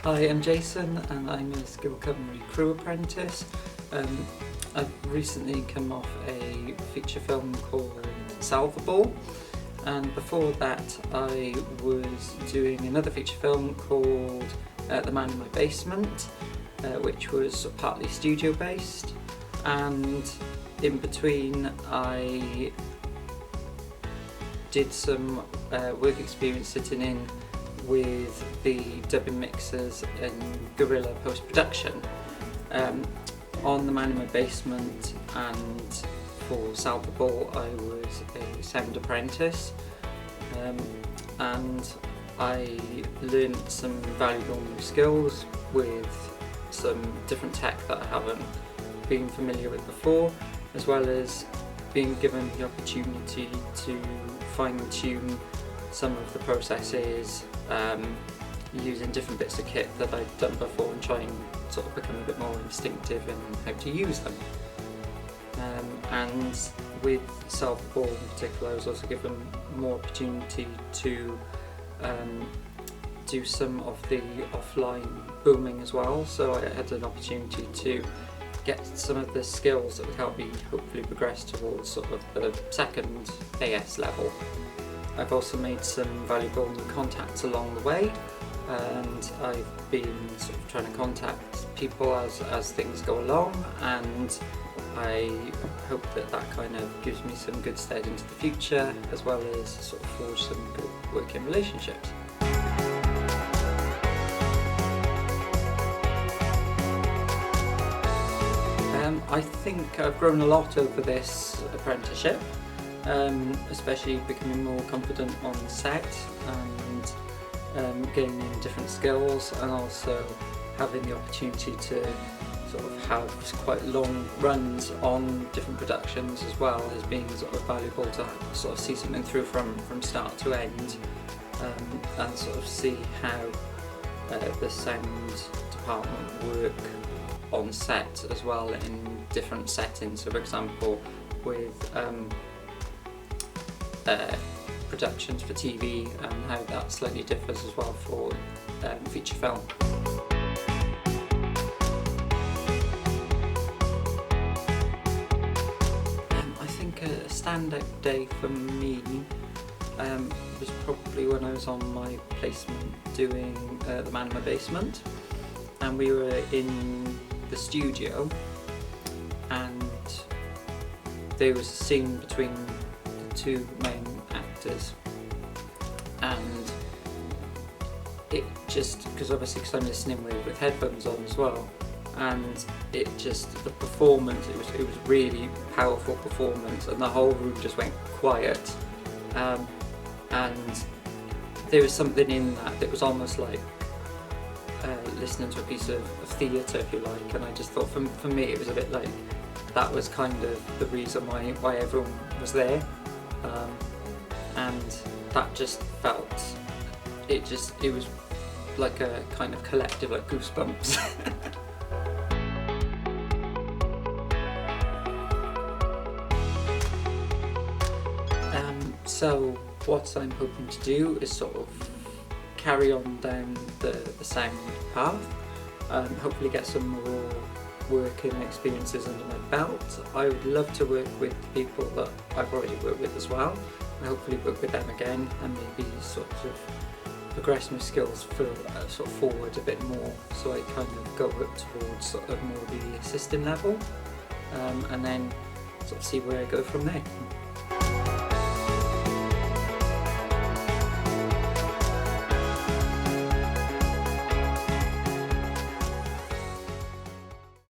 Hi, I'm Jason and I'm a Skill Cymru crew apprentice. I've recently come off a feature film called Salvable, and before that I was doing another feature film called The Man in My Basement, which was partly studio based, and in between I did some work experience sitting in with the dubbing mixers and guerrilla post-production. On The Man in My Basement and for Salvable I was a sound apprentice, and I learned some valuable new skills with some different tech that I haven't been familiar with before, as well as being given the opportunity to fine-tune some of the processes, using different bits of kit that I'd done before and try and sort of become a bit more instinctive in how to use them. And with Salvable in particular I was also given more opportunity to do some of the offline booming as well, so I had an opportunity to get some of the skills that would help me hopefully progress towards sort of the second AS level. I've also made some valuable new contacts along the way, and I've been sort of trying to contact people as things go along, and I hope that that kind of gives me some good stead into the future, as well as sort of forge some good working relationships. I think I've grown a lot over this apprenticeship, especially becoming more confident on set and gaining different skills, and also having the opportunity to sort of have quite long runs on different productions as well has been sort of valuable to sort of see something through from start to end, and sort of see how the sound department work on set as well in different settings. So for example with productions for TV, and how that slightly differs as well for feature film. I think a standout day for me was probably when I was on my placement doing The Man in My Basement, and we were in the studio and there was a scene between the two main actors, and it just, because obviously I'm listening with headphones on as well, and it just, the performance, it was really powerful performance, and the whole room just went quiet, and there was something in that was almost like listening to a piece of theatre, if you like, and I just thought for me it was a bit like that was kind of the reason why everyone was there, and that just felt, it was like a kind of collective, like goosebumps. So what I'm hoping to do is sort of carry on down the sound path, hopefully get some more working experiences under my belt. I would love to work with people that I've already worked with as well, and hopefully work with them again, and maybe sort of progress my skills for, sort of forward a bit more, so I kind of go up towards sort of more the assistant level, and then sort of see where I go from there.